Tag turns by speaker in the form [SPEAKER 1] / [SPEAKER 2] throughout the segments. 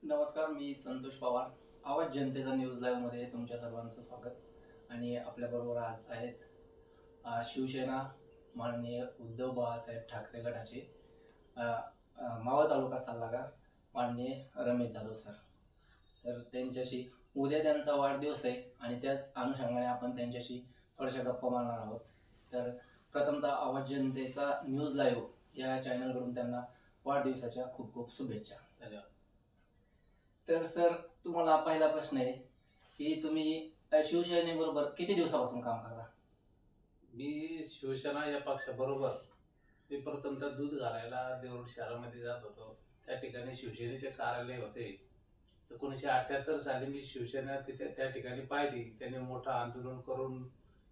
[SPEAKER 1] नमस्कार, मी संतोष पवार. आवाज जनतेचा न्यूज लाईव्हमध्ये तुमच्या सर्वांचं स्वागत. आणि आपल्याबरोबर आज आहेत शिवसेना माननीय उद्धव बाळासाहेब ठाकरे गटाचे अ, मावळ तालुका सल्लागार माननीय रमेश जाधव सर. तर त्यांच्याशी उद्या त्यांचा वाढदिवस आहे आणि त्याच अनुषंगाने आपण त्यांच्याशी थोड्याशा गप्पा मारणार आहोत. तर प्रथमतः आवाज जनतेचा न्यूज लाईव्ह या चॅनलकडून त्यांना वाढदिवसाच्या खूप खूप शुभेच्छा. धन्यवाद. तर सर, तुम्हाला पहिला प्रश्न आहे की तुम्ही शिवसेनेबरोबर किती दिवसापासून काम करता?
[SPEAKER 2] मी शिवसेना या पक्षाबरोबर मी प्रथमतः दूध घालायला देऊळ शहरामध्ये जात होतो. त्या ठिकाणी शिवसेनेचे कार्यालय होते. 1978 साली मी शिवसेना तिथे त्या ठिकाणी पाहिली. त्यांनी मोठं आंदोलन करून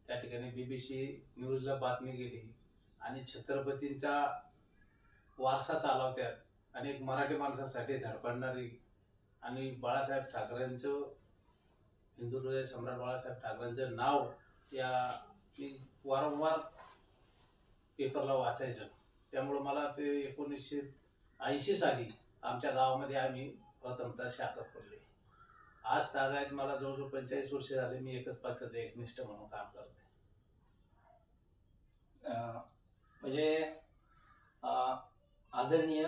[SPEAKER 2] त्या ठिकाणी BBC न्यूजला बातमी गेली आणि छत्रपतींचा वारसा चालवत्यात आणि एक मराठी माणसासाठी धडपडणारी आणि बाळासाहेब ठाकरेंचं हिंदू हृदय सम्राट बाळासाहेब ठाकरेंचं नाव या मी वारंवार पेपरला वाचायचं. त्यामुळं मला ते 1980 साली आमच्या गावामध्ये आम्ही प्रथमतः शाखा खोलली. आज तागायत मला जवळजवळ 45 वर्ष झाले. मी एकच पक्षाचे एकनिष्ठ म्हणून काम करते.
[SPEAKER 1] म्हणजे आदरणीय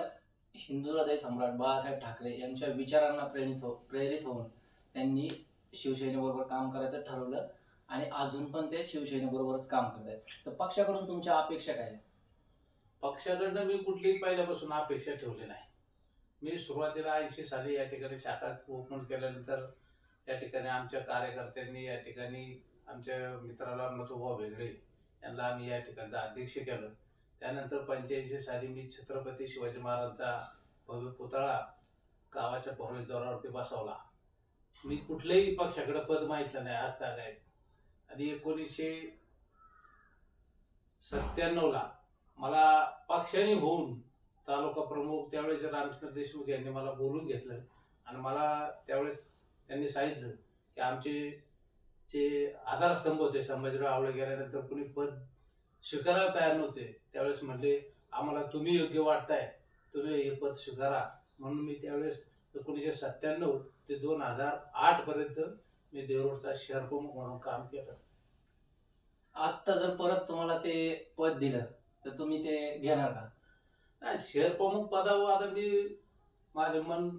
[SPEAKER 1] हिंदू हृदय सम्राट बाळासाहेब ठाकरे यांच्या विचारांना प्रेरित होऊन त्यांनी शिवसेनेबरोबर काम करायचं ठरवलं आणि अजून पण ते शिवसेनेबरोबरच काम करत आहेत. तर पक्षाकडून तुमच्या अपेक्षा काय आहेत?
[SPEAKER 2] पक्षाकडनं मी कुठलीही पहिल्यापासून अपेक्षा ठेवली नाही. मी सुरुवातीला 80 साली या ठिकाणी शाखा ओपन केल्यानंतर या ठिकाणी आमच्या कार्यकर्त्यांनी या ठिकाणी आमच्या मित्राला नथुभाऊ भेगडे यांना आम्ही या ठिकाणचं अध्यक्ष केलं. त्यानंतर 85 साली मी छत्रपती शिवाजी महाराजांचा भव्य पुतळा गावाच्या प्रवेशद्वारावरती बसवला. मी कुठल्याही पक्षाकडे पद माहितलं नाही आज तागायत. आणि 1997ला मला पक्षाने होऊन तालुका प्रमुख त्यावेळेस रामचंद्र देशमुख यांनी मला बोलून घेतलं आणि मला त्यावेळेस त्यांनी सांगितलं की आमचे जे आधारस्तंभ होते संभाजीराव आवळे गेल्यानंतर कुणी पद स्वीकारायला तयार नव्हते. त्यावेळेस म्हणले आम्हाला तुम्ही योग्य वाटताय, तुम्ही हे पद स्वीकारा. म्हणून मी त्यावेळेस 1997 ते 2008 पर्यंत मी देवरूडचा शहर प्रमुख म्हणून काम केलं.
[SPEAKER 1] आत्ता जर परत तुम्हाला ते पद दिलं तर तुम्ही ते घेणार का?
[SPEAKER 2] नाही, शहर प्रमुख पदावर आता मी माझं मन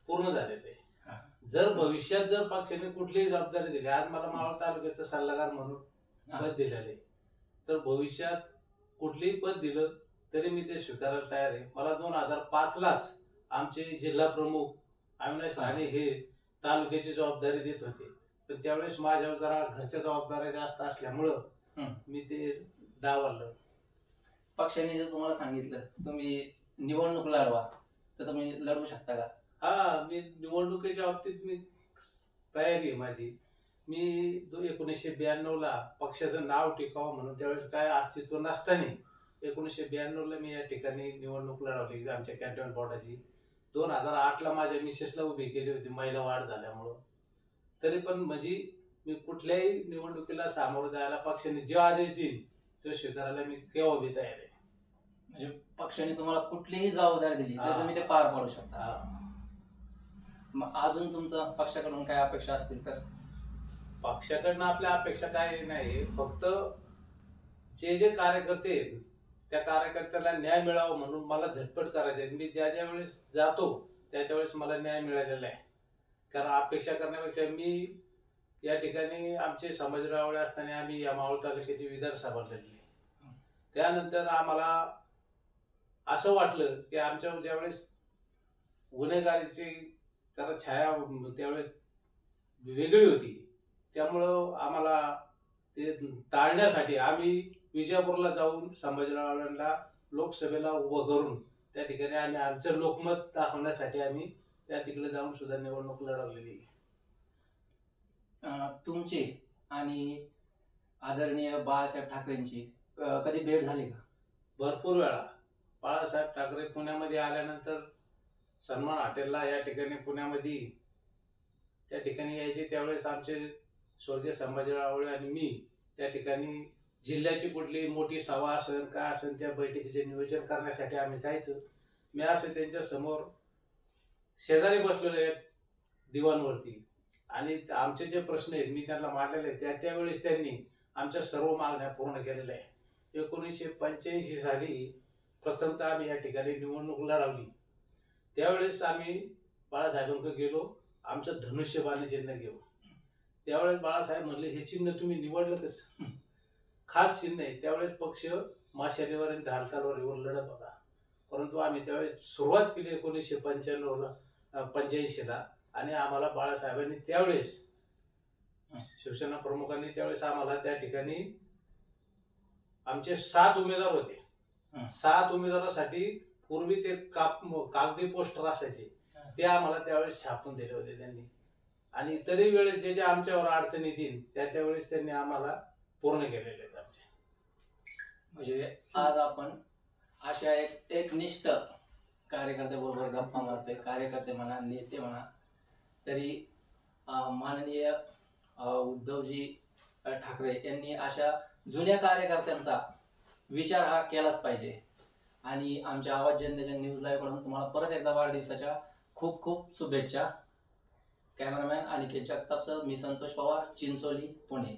[SPEAKER 2] पूर्ण झालेलं आहे. जर भविष्यात जर पक्षाने कुठलीही जबाबदारी दिली, आज मला मावळ तालुक्याचा सल्लागार म्हणून पद दिलेलं आहे, तर भविष्यात कुठलीही पद दिलं तरी मी ते स्वीकारायला तयार आहे. मला 2005लाच आमचे जिल्हा प्रमुख अविनाश राणे हे तालुक्याची जबाबदारी देत होते. पण त्यावेळेस माझ्यावर जरा घरच्या जबाबदाऱ्या जास्त असल्यामुळं मी ते डावललं.
[SPEAKER 1] पक्षाने जर तुम्हाला सांगितलं तुम्ही निवडणूक लढवा तर तुम्ही लढवू शकता का?
[SPEAKER 2] हा, मी निवडणुकीच्या बाबतीत मी तयारी आहे माझी. मी 1992ला पक्षाचं नाव टिकावं म्हणून त्यावेळेस काय अस्तित्व नसताना 1992ला मी या ठिकाणी निवडणूक लढवली आमच्या कॅन्टोन्मेंट बोर्डाची. 2008ला माझ्या मिसेसला उभी केली होती महिला वाढ झाल्यामुळं. तरी पण म्हणजे मी कुठल्याही निवडणुकीला सामोरं जायला पक्षाने जे आदेश देईल तो स्वीकारायला मी केव्हा उभी तयार आहे.
[SPEAKER 1] म्हणजे पक्षाने तुम्हाला कुठलीही जबाबदारी दिली तर तुम्ही ते पार पाडू शकता. मग अजून तुमचं पक्षाकडून काय अपेक्षा असतील तर?
[SPEAKER 2] पक्षाकडनं आपल्या अपेक्षा काय नाही, फक्त जे कार्यकर्ते आहेत त्या कार्यकर्त्याला न्याय मिळावा म्हणून मला झटपट करायचे. मी ज्या वेळेस जातो त्यावेळेस मला न्याय मिळालेला आहे. कारण अपेक्षा करण्यापेक्षा मी या ठिकाणी आमचे संभाजीराव आवळे असताना आम्ही या मावळ तालुक्याची विधानसभा लढली. त्यानंतर आम्हाला असं वाटलं की आमच्या ज्यावेळेस गुन्हेगारीची जरा छाया त्यावेळेस वेगळी होती, त्यामुळं आम्हाला ते टाळण्यासाठी आम्ही विजापूरला जाऊन संभाजीराव आवळेंना लोकसभेला उभं करून त्या ठिकाणी आम्ही आमचं लोकमत दाखवण्यासाठी आम्ही त्या तिकडे जाऊन सुद्धा निवडणूक लढवलेली.
[SPEAKER 1] तुमची आणि आदरणीय बाळासाहेब ठाकरेंची कधी भेट झाली का?
[SPEAKER 2] भरपूर वेळा. बाळासाहेब ठाकरे पुण्यामध्ये आल्यानंतर सन्मान हॉटेलला या ठिकाणी पुण्यामध्ये त्या ठिकाणी यायचे. त्यावेळेस आमचे स्वर्गीय संभाजीराव आवळे आणि मी त्या ठिकाणी जिल्ह्याची कुठली मोठी सभा असेल काय असेल त्या बैठकीचे नियोजन करण्यासाठी आम्ही जायचं. मी असं त्यांच्या समोर शेजारी बसलेले आहेत दिवाणवरती आणि आमचे जे प्रश्न आहेत मी त्यांना मांडलेले आहेत त्यावेळेस त्यांनी आमच्या सर्व मागण्या पूर्ण केलेल्या आहे. 1985 साली प्रथमतः आम्ही या ठिकाणी निवडणूक लढवली. त्यावेळेस आम्ही बाळासाहेबांकडे गेलो, आमचं धनुष्यबाण चिन्ह घेऊ. त्यावेळेस बाळासाहेब म्हणले हे चिन्ह तुम्ही निवडलं कसं? खास चिन्ह आहे. त्यावेळेस पक्ष माशालीवर आणि ढाल तलवारीवर लढत होता, परंतु आम्ही त्यावेळेस सुरुवात केली 1985ला आणि आम्हाला बाळासाहेबांनी त्यावेळेस शिवसेना प्रमुखांनी त्यावेळेस आम्हाला त्या ठिकाणी आमचे 7 उमेदवार होते. 7 उमेदवारासाठी पूर्वी ते कागदी पोस्टर असायचे ते आम्हाला त्यावेळेस छापून दिले होते त्यांनी. आणि इतरही वेळेस जे जे आमच्यावर अडचणी येतील त्यावेळेस त्यांनी आम्हाला पूर्ण केलेले आहेत आमचे.
[SPEAKER 1] म्हणजे आज आपण अशा एक निष्ठ कार्यकर्त्याबरोबर गप्पा मारतोय. कार्यकर्ते म्हणा, नेते म्हणा, तरी माननीय उद्धवजी ठाकरे यांनी अशा जुन्या कार्यकर्त्यांचा विचार हा केलाच पाहिजे. आणि आमच्या आवाज जनतेच्या न्यूज लाईव्ह म्हणून तुम्हाला परत एकदा वाढदिवसाच्या खूप खूप शुभेच्छा. कॅमेरामॅन अनिकेत जगताप सर, मी संतोष पवार, चिंचोली, पुणे.